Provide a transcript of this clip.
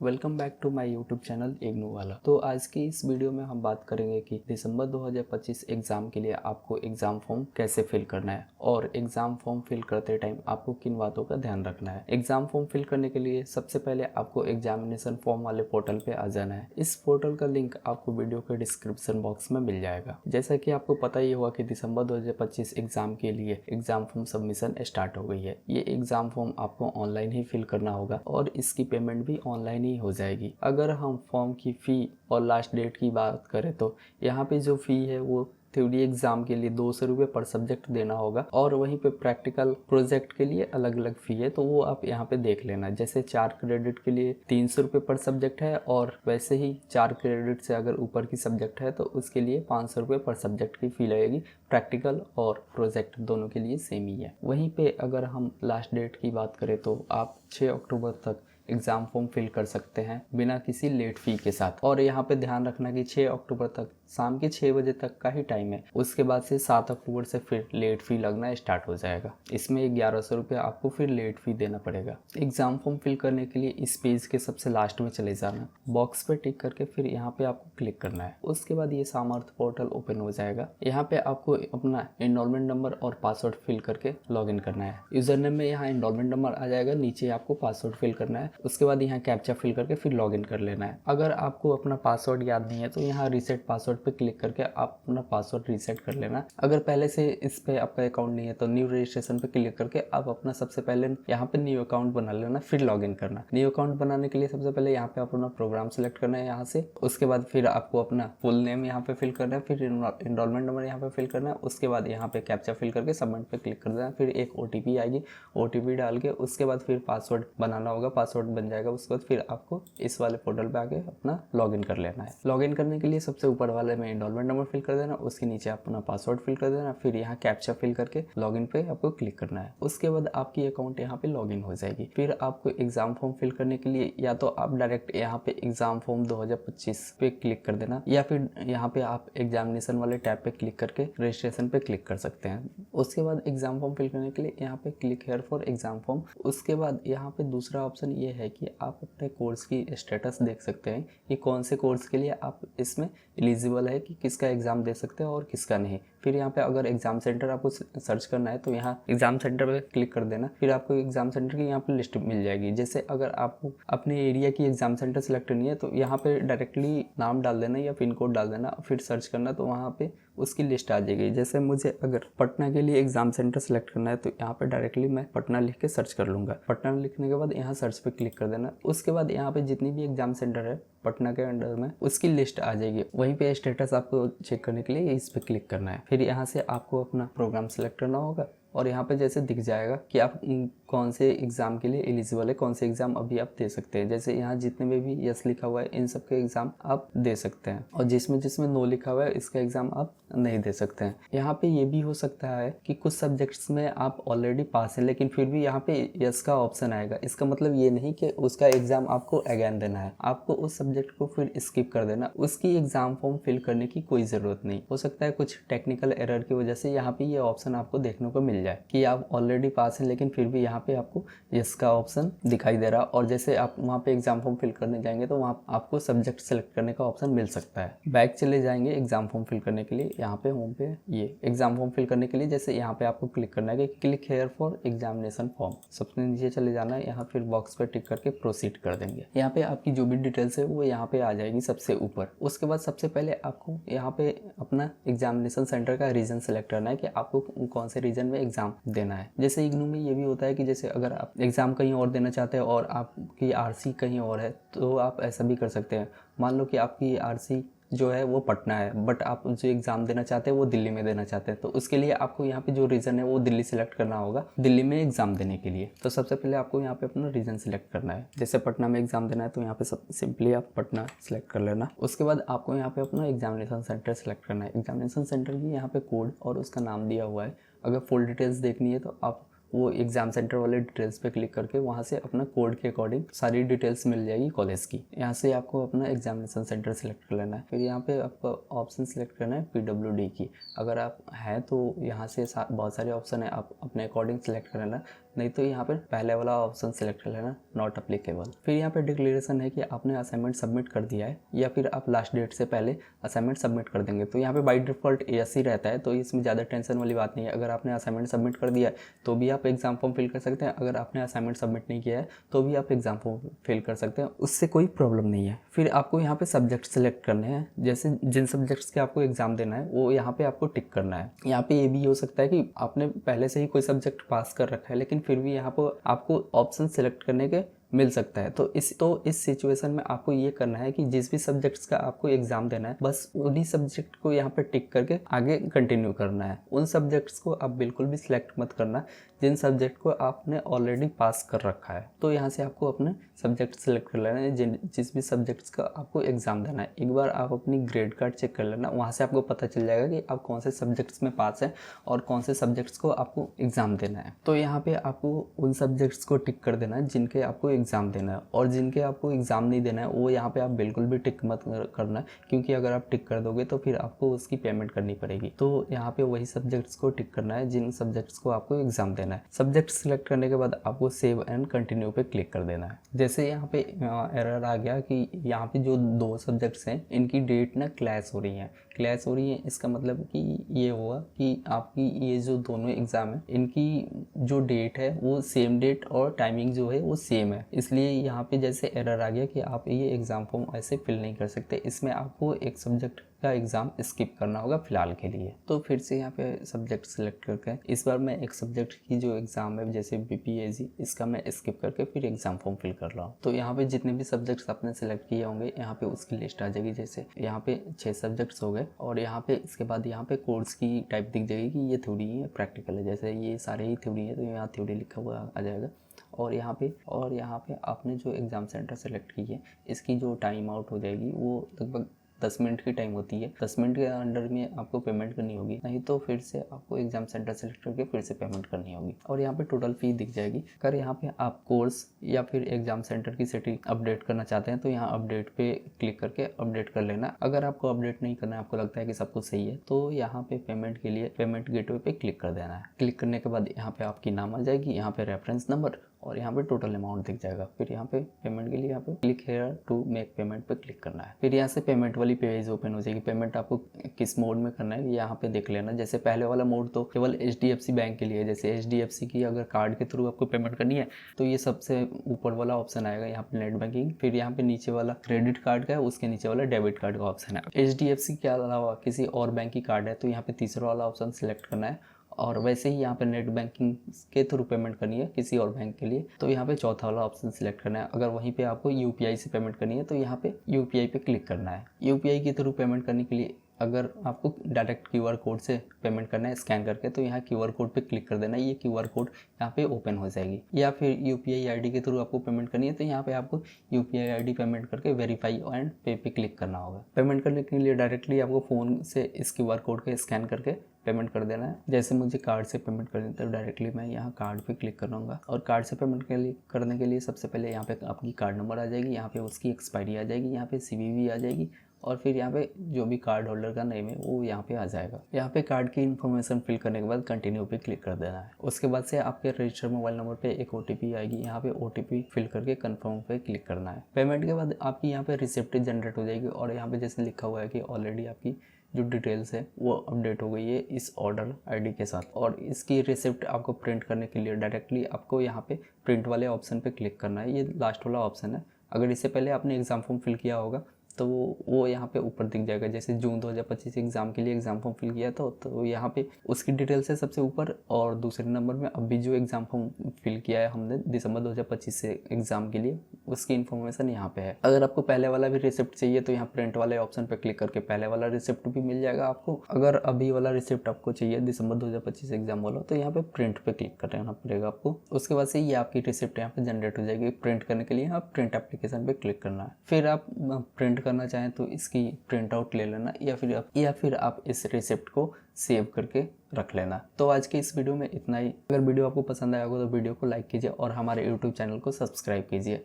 Welcome back to my YouTube channel IGNOU वाला। तो आज की इस वीडियो में हम बात करेंगे कि दिसंबर 2025 एग्ज़ाम के लिए आपको एग्ज़ाम फॉर्म कैसे फिल करना है और एग्ज़ाम फॉर्म फिल करते टाइम आपको किन बातों का ध्यान रखना है। एग्ज़ाम फॉर्म फिल करने के लिए सबसे पहले आपको एग्जामिनेशन फॉर्म वाले पोर्टल पे आ जाना है। इस पोर्टल का लिंक आपको वीडियो के डिस्क्रिप्शन बॉक्स में मिल जाएगा। जैसा कि आपको पता ही होगा कि दिसंबर 2025 एग्ज़ाम के लिए एग्ज़ाम फॉर्म सबमिशन स्टार्ट हो गई है। ये एग्ज़ाम फॉर्म आपको ऑनलाइन ही फिल करना होगा और इसकी पेमेंट भी ऑनलाइन हो जाएगी। अगर हम फॉर्म की फ़ी और लास्ट डेट की बात करें तो यहाँ पे जो फ़ी है वो थ्योरी एग्ज़ाम के लिए 200 रुपये पर सब्जेक्ट देना होगा और वहीं पे प्रैक्टिकल प्रोजेक्ट के लिए अलग अलग फ़ी है, तो वो आप यहाँ पे देख लेना। जैसे 4 क्रेडिट के लिए 300 रुपये पर सब्जेक्ट है और वैसे ही 4 क्रेडिट से अगर ऊपर की सब्जेक्ट है तो उसके लिए 500 रुपये पर सब्जेक्ट की फ़ी लगेगी। प्रैक्टिकल और प्रोजेक्ट दोनों के लिए सेम ही है। वहीं पे अगर हम लास्ट डेट की बात करें तो आप 6 अक्टूबर तक एग्ज़ाम फॉर्म फिल कर सकते हैं बिना किसी लेट फ़ी के साथ। और यहाँ पे ध्यान रखना कि 6 अक्टूबर तक शाम के 6 बजे तक का ही टाइम है। उसके बाद से 7 अक्टूबर से फिर लेट फ़ी लगना स्टार्ट हो जाएगा। इसमें 1100 रुपये आपको फिर लेट फ़ी देना पड़ेगा। एग्ज़ाम फॉर्म फिल करने के लिए इस पेज के सबसे लास्ट में चले जाना, बॉक्स पे टिक करके फिर यहाँ पे आपको क्लिक करना है। उसके बाद ये सामर्थ्य पोर्टल ओपन हो जाएगा। यहाँ पे आपको अपना एनरोलमेंट नंबर और पासवर्ड फिल करके लॉगिन करना है। यूज़र नेम में यहाँ एनरोलमेंट नंबर आ जाएगा, नीचे आपको पासवर्ड फिल करना है। उसके बाद यहाँ कैप्चा फिल करके फिर लॉगिन कर लेना है। अगर आपको अपना पासवर्ड याद नहीं है तो यहाँ रीसेट पासवर्ड पे क्लिक करके आप अपना पासवर्ड रीसेट कर लेना। अगर पहले से इस पे आपका अकाउंट नहीं है तो न्यू रजिस्ट्रेशन पे क्लिक करके आप अपना सबसे पहले यहाँ पे न्यू अकाउंट बना लेना, फिर लॉगिन करना। न्यू अकाउंट बनाने के लिए सबसे पहले यहाँ पे अपना प्रोग्राम सेलेक्ट करना है यहाँ से। उसके बाद फिर आपको अपना फुल नेम यहाँ पे फिल करना है, फिर एनरोलमेंट नंबर यहाँ पे फिल करना है। उसके बाद यहाँ पे कैप्चा फिल करके सबमिट पे क्लिक कर देना। फिर एक OTP आएगी, OTP डाल के उसके बाद फिर पासवर्ड बनाना होगा, पासवर्ड बन जाएगा। उसके बाद फिर आपको इस वाले पोर्टल पे आके अपना लॉगिन कर लेना है। लॉगिन करने के लिए सबसे ऊपर वाले में एनरोलमेंट नंबर फिल कर देना, उसके नीचे अपना पासवर्ड फिल कर देना, फिर यहाँ कैप्चा फिल करके लॉगिन पे आपको क्लिक करना है। उसके बाद आपकी अकाउंट यहाँ पे लॉगिन हो जाएगी। फिर आपको एग्जाम फॉर्म फिल करने के लिए या तो आप डायरेक्ट यहाँ पे एग्जाम फॉर्म 2025 पे क्लिक कर देना या फिर यहाँ पे आप एग्जामिनेशन वाले टैब पे क्लिक करके रजिस्ट्रेशन पे क्लिक कर सकते हैं। उसके बाद एग्जाम फॉर्म फिल करने के लिए यहाँ पे click here for exam form. उसके बाद यहाँ पे दूसरा ऑप्शन ये है कि आप अपने कोर्स की स्टेटस देख सकते हैं कि कौन से कोर्स के लिए आप इसमें एलिजिबल है, कि किसका एग्ज़ाम दे सकते हैं और किसका नहीं। फिर यहाँ पे अगर एग्ज़ाम सेंटर आपको सर्च करना है तो यहाँ एग्ज़ाम सेंटर पे क्लिक कर देना। फिर आपको एग्ज़ाम सेंटर की यहाँ पे लिस्ट मिल जाएगी। जैसे अगर आपको अपने एरिया की एग्ज़ाम सेंटर सेलेक्ट करनी है तो यहाँ पे डायरेक्टली नाम डाल देना या पिन कोड डाल देना, फिर सर्च करना तो वहाँ पे उसकी लिस्ट आ जाएगी। जैसे मुझे अगर पटना के लिए एग्ज़ाम सेंटर सेलेक्ट करना है तो यहाँ पे डायरेक्टली मैं पटना लिख के सर्च कर लूँगा। पटना लिखने के बाद यहाँ सर्च पे क्लिक कर देना। उसके बाद यहाँ पे जितनी भी एग्ज़ाम सेंटर है पटना के अंडर में उसकी लिस्ट आ जाएगी। वहीं पे स्टेटस आपको चेक करने के लिए इस पे क्लिक करना है। फिर यहाँ से आपको अपना प्रोग्राम सेलेक्ट करना होगा और यहाँ पे जैसे दिख जाएगा कि आप कौन से एग्ज़ाम के लिए एलिजिबल है, कौन से एग्ज़ाम अभी आप दे सकते हैं। जैसे यहाँ जितने में भी यस लिखा हुआ है इन सब के एग्ज़ाम आप दे सकते हैं और जिसमें जिसमें नो लिखा हुआ है इसका एग्ज़ाम आप नहीं दे सकते हैं। यहाँ पे ये भी हो सकता है कि कुछ सब्जेक्ट्स में आप ऑलरेडी पास हैं लेकिन फिर भी यहाँ पे यस का ऑप्शन आएगा। इसका मतलब ये नहीं कि उसका एग्ज़ाम आपको अगेन देना है, आपको उस सब्जेक्ट को फिर स्किप कर देना। उसकी एग्ज़ाम फॉर्म फिल करने की कोई ज़रूरत नहीं। हो सकता है कुछ टेक्निकल एरर की वजह से यहाँ पे ये ऑप्शन आपको देखने को मिल जाए कि आप ऑलरेडी पास हैं लेकिन फिर भी यहाँ पे आपको यस का ऑप्शन दिखाई दे रहा। और जैसे आप वहाँ पे एग्जाम फॉर्म फिल करने जाएंगे तो वहाँ आपको सब्जेक्ट सेलेक्ट करने का ऑप्शन मिल सकता है। बैक चले जाएंगे एग्जाम फॉर्म फिल करने के लिए, यहाँ पे होम पे ये एग्जाम फॉर्म फिल करने के लिए जैसे यहाँ पे आपको क्लिक करना है कि click here for examination form. सबसे नीचे चले जाना है, यहाँ फिर बॉक्स पे टिक करके प्रोसीड कर देंगे। यहाँ पे आपकी जो भी डिटेल्स है वो यहाँ पे आ जाएगी सबसे ऊपर। उसके बाद सबसे पहले आपको यहाँ पे अपना एग्जामिनेशन सेंटर का रीजन सेलेक्ट करना है कि आपको कौन से रीजन में एग्जाम देना है। जैसे इग्नू में ये भी होता है कि जैसे अगर आप एग्जाम कहीं और देना चाहते हैं और आपकी RC कहीं और है तो आप ऐसा भी कर सकते हैं। मान लो कि आपकी RC जो है वो पटना है बट आप जो एग्ज़ाम देना चाहते हैं वो दिल्ली में देना चाहते हैं, तो उसके लिए आपको यहाँ पे जो रीजन है वो दिल्ली सेलेक्ट करना होगा दिल्ली में एग्ज़ाम देने के लिए। तो सबसे पहले आपको यहाँ पे अपना रीजन सेलेक्ट करना है। जैसे पटना में एग्ज़ाम देना है तो यहाँ पे सब सिंपली आप पटना सेलेक्ट कर लेना। उसके बाद आपको यहाँ पे अपना एग्जामिनेशन सेंटर सेलेक्ट करना है। एग्जामिनेशन सेंटर की यहाँ पे कोड और उसका नाम दिया हुआ है। अगर फुल डिटेल्स देखनी है तो आप वो एग्ज़ाम सेंटर वाले डिटेल्स पे क्लिक करके वहाँ से अपना कोड के अकॉर्डिंग सारी डिटेल्स मिल जाएगी कॉलेज की। यहाँ से आपको अपना एग्जामिनेशन सेंटर सेलेक्ट कर लेना है। फिर यहाँ पे आपको ऑप्शन सेलेक्ट करना है PWD की। अगर आप हैं तो यहाँ से बहुत सारे ऑप्शन है, आप अपने अकॉर्डिंग सेलेक्ट कर लेना। नहीं तो यहाँ पे पहले वाला ऑप्शन सेलेक्ट कर लेना, नॉट अप्लीकेबल। फिर यहाँ पे डिक्लेरेशन है कि आपने असाइनमेंट सबमिट कर दिया है या फिर आप लास्ट डेट से पहले असाइनमेंट सबमिट कर देंगे। तो यहाँ पे बाय डिफ़ॉल्ट यस ही रहता है, तो इसमें ज़्यादा टेंशन वाली बात नहीं है। अगर आपने असाइनमेंट सबमिट कर दिया है तो भी आप एग्जाम फॉर्म फिल कर सकते हैं, अगर आपने असाइनमेंट सबमिट नहीं किया है तो भी आप एग्जाम फॉर्म फिल कर सकते हैं, उससे कोई प्रॉब्लम नहीं है। फिर आपको यहाँ पे सब्जेक्ट सेलेक्ट करने हैं, जैसे जिन सब्जेक्ट्स के आपको एग्जाम देना है वो यहाँ पे आपको टिक करना है। यहाँ पे ये भी हो सकता है कि आपने पहले से ही कोई सब्जेक्ट पास कर रखा है लेकिन फिर भी यहाँ पर आपको ऑप्शन सेलेक्ट करने के मिल सकता है। तो इस सिचुएशन में आपको ये करना है कि जिस भी सब्जेक्ट्स का आपको एग्जाम देना है बस उन्हीं सब्जेक्ट को यहाँ पे टिक करके आगे कंटिन्यू करना है। उन सब्जेक्ट्स को आप बिल्कुल भी सिलेक्ट मत करना जिन सब्जेक्ट को आपने ऑलरेडी पास कर रखा है। तो यहाँ से आपको अपने सब्जेक्ट सेलेक्ट कर लेना है जिस भी सब्जेक्ट्स का आपको एग्जाम देना है। एक बार आप अपनी ग्रेड कार्ड चेक कर लेना, वहाँ से आपको पता चल जाएगा कि आप कौन से सब्जेक्ट्स में पास है और कौन से सब्जेक्ट्स को आपको एग्जाम देना है। तो यहाँ पे आपको उन सब्जेक्ट्स को टिक कर देना है जिनके आपको एग्जाम देना है, और जिनके आपको एग्जाम नहीं देना है वो यहाँ पे आप बिल्कुल भी टिक मत करना है, क्योंकि अगर आप टिक कर दोगे तो फिर आपको उसकी पेमेंट करनी पड़ेगी। तो यहाँ पे वही सब्जेक्ट्स को टिक करना है जिन सब्जेक्ट्स को आपको एग्जाम देना है। सब्जेक्ट सिलेक्ट करने के बाद आपको सेव एंड कंटिन्यू पे क्लिक कर देना है। जैसे यहाँ पे एरर आ गया कि यहाँ पे जो 2 सब्जेक्ट्स हैं इनकी डेट ना क्लैश हो रही है, इसका मतलब कि ये हुआ कि आपकी ये जो दोनों एग्ज़ाम है इनकी जो डेट है वो सेम डेट और टाइमिंग जो है वो सेम है। इसलिए यहाँ पे जैसे एरर आ गया कि आप ये एग्ज़ाम फॉर्म ऐसे फिल नहीं कर सकते, इसमें आपको एक सब्जेक्ट का एग्ज़ाम स्किप करना होगा फिलहाल के लिए। तो फिर से यहाँ पे सब्जेक्ट सेलेक्ट करके इस बार मैं एक सब्जेक्ट की जो एग्ज़ाम है जैसे बीपीएससी, इसका मैं स्किप करके फिर एग्ज़ाम फॉर्म फिल कर रहा हूँ। तो यहाँ पे जितने भी सब्जेक्ट्स आपने सेलेक्ट किए होंगे यहाँ पे उसकी लिस्ट आ जाएगी। जैसे यहाँ पे 6 सब्जेक्ट्स हो गए और यहाँ पे इसके बाद यहाँ पे कोर्स की टाइप दिख जाएगी कि ये थ्योरी है प्रैक्टिकल है। जैसे ये सारे ही थ्योरी है तो यहाँ थ्योरी लिखा हुआ आ जाएगा। और यहाँ पे आपने जो एग्ज़ाम सेंटर सेलेक्ट की है इसकी जो टाइम आउट हो जाएगी वो लगभग 10 मिनट की टाइम होती है। 10 मिनट के अंडर में आपको पेमेंट करनी होगी, नहीं तो फिर से आपको एग्जाम सेंटर सेलेक्ट करके फिर से पेमेंट करनी होगी। और यहाँ पे टोटल फी दिख जाएगी। अगर यहाँ पे आप कोर्स या फिर एग्जाम सेंटर की सिटी अपडेट करना चाहते हैं तो यहाँ अपडेट पे क्लिक करके अपडेट कर लेना। अगर आपको अपडेट नहीं करना है, आपको लगता है कि सब कुछ सही है, तो यहाँ पे पेमेंट के लिए पेमेंट गेटवे पे क्लिक कर देना है। क्लिक करने के बाद यहाँ पे आपकी नाम आ जाएगी, यहाँ पे रेफरेंस नंबर और यहाँ पे टोटल अमाउंट दिख जाएगा। फिर यहाँ पे पेमेंट के लिए यहाँ पे click here to make payment पे क्लिक करना है। फिर यहाँ से पेमेंट वाली पेज ओपन हो जाएगी। पेमेंट आपको किस मोड में करना है यहाँ पे देख लेना। जैसे पहले वाला मोड तो केवल HDFC बैंक के लिए, जैसे HDFC की अगर कार्ड के थ्रू आपको पेमेंट करनी है तो ये सबसे ऊपर वाला ऑप्शन आएगा यहाँ पे नेट बैंकिंग। फिर यहाँ पे नीचे वाला क्रेडिट कार्ड का है, उसके नीचे वाला डेबिट कार्ड का ऑप्शन है। HDFC के अलावा किसी और बैंक की कार्ड है तो यहाँ पे तीसरा वाला ऑप्शन सिलेक्ट करना है। और वैसे ही यहाँ पे नेट बैंकिंग के थ्रू पेमेंट करनी है किसी और बैंक के लिए तो यहाँ पे चौथा वाला ऑप्शन सिलेक्ट करना है। अगर वहीं पे आपको UPI से पेमेंट करनी है तो यहाँ पे UPI पे क्लिक करना है। UPI के थ्रू पेमेंट करने के लिए अगर आपको डायरेक्ट QR कोड से पेमेंट करना है स्कैन करके तो यहाँ QR कोड पे क्लिक कर देना है। ये QR कोड यहाँ पे ओपन हो जाएगी। या फिर UPI ID के थ्रू आपको पेमेंट करनी है तो यहाँ पे आपको UPI ID पेमेंट करके वेरीफाई एंड पे पे क्लिक करना होगा। पेमेंट करने के लिए डायरेक्टली आपको फ़ोन से इस QR कोड को स्कैन करके पेमेंट कर देना है। जैसे मुझे कार्ड से पेमेंट करनी है तो डायरेक्टली मैं यहाँ कार्ड पे क्लिक करूँगा। और कार्ड से पेमेंट करने के लिए सबसे पहले यहाँ पे आपकी कार्ड नंबर आ जाएगी, यहाँ पे उसकी एक्सपायरी आ जाएगी, यहाँ पे CVV आ जाएगी और फिर यहाँ पे जो भी कार्ड होल्डर का नेम है वो यहाँ पे आ जाएगा। यहाँ पे कार्ड की इन्फॉर्मेशन फिल करने के बाद कंटिन्यू पे क्लिक कर देना है। उसके बाद से आपके रजिस्टर्ड मोबाइल नंबर पे एक OTP आएगी, यहाँ पे OTP फिल करके कंफर्म पे क्लिक करना है। पेमेंट के बाद आपकी यहाँ पे रिसिप्ट जनरेट हो जाएगी और यहाँ पे जैसे लिखा हुआ है कि ऑलरेडी आपकी जो डिटेल्स है वो अपडेट हो गई है इस ऑर्डर ID के साथ। और इसकी रिसिप्ट आपको प्रिंट करने के लिए डायरेक्टली आपको यहाँ पे प्रिंट वाले ऑप्शन पे क्लिक करना है। ये लास्ट वाला ऑप्शन है। अगर इससे पहले आपने एग्जाम फॉर्म फिल किया होगा तो वो यहाँ पे ऊपर दिख जाएगा। जैसे जून 2025 एग्ज़ाम के लिए एग्ज़ाम फॉर्म फिल किया था तो यहाँ पे उसकी डिटेल्स है सबसे ऊपर। और दूसरे नंबर में अभी जो एग्ज़ाम फॉर्म फिल किया है हमने दिसंबर 2025 से एग्ज़ाम के लिए उसकी इन्फॉर्मेशन यहाँ पे है। अगर आपको पहले वाला भी रिसिप्ट चाहिए तो यहाँ प्रिंट वाले ऑप्शन पे क्लिक करके पहले वाला रिसिप्ट भी मिल जाएगा आपको। अगर अभी वाला रिसिप्ट आपको चाहिए दिसंबर 2025 एग्जाम वाला तो यहाँ पे प्रिंट पे क्लिक करना पड़ेगा आपको। उसके बाद से ये आपकी रिसिप्ट यहाँ पे जनरेट हो जाएगी। प्रिंट करने के लिए आप प्रिंट एप्लीकेशन पे क्लिक करना है। फिर आप प्रिंट करना चाहें तो इसकी प्रिंट आउट ले लेना या फिर आप इस रिसिप्ट को सेव करके रख लेना। तो आज के इस वीडियो में इतना ही। अगर वीडियो आपको पसंद आया होगा तो वीडियो को लाइक कीजिए और हमारे YouTube चैनल को सब्सक्राइब कीजिए।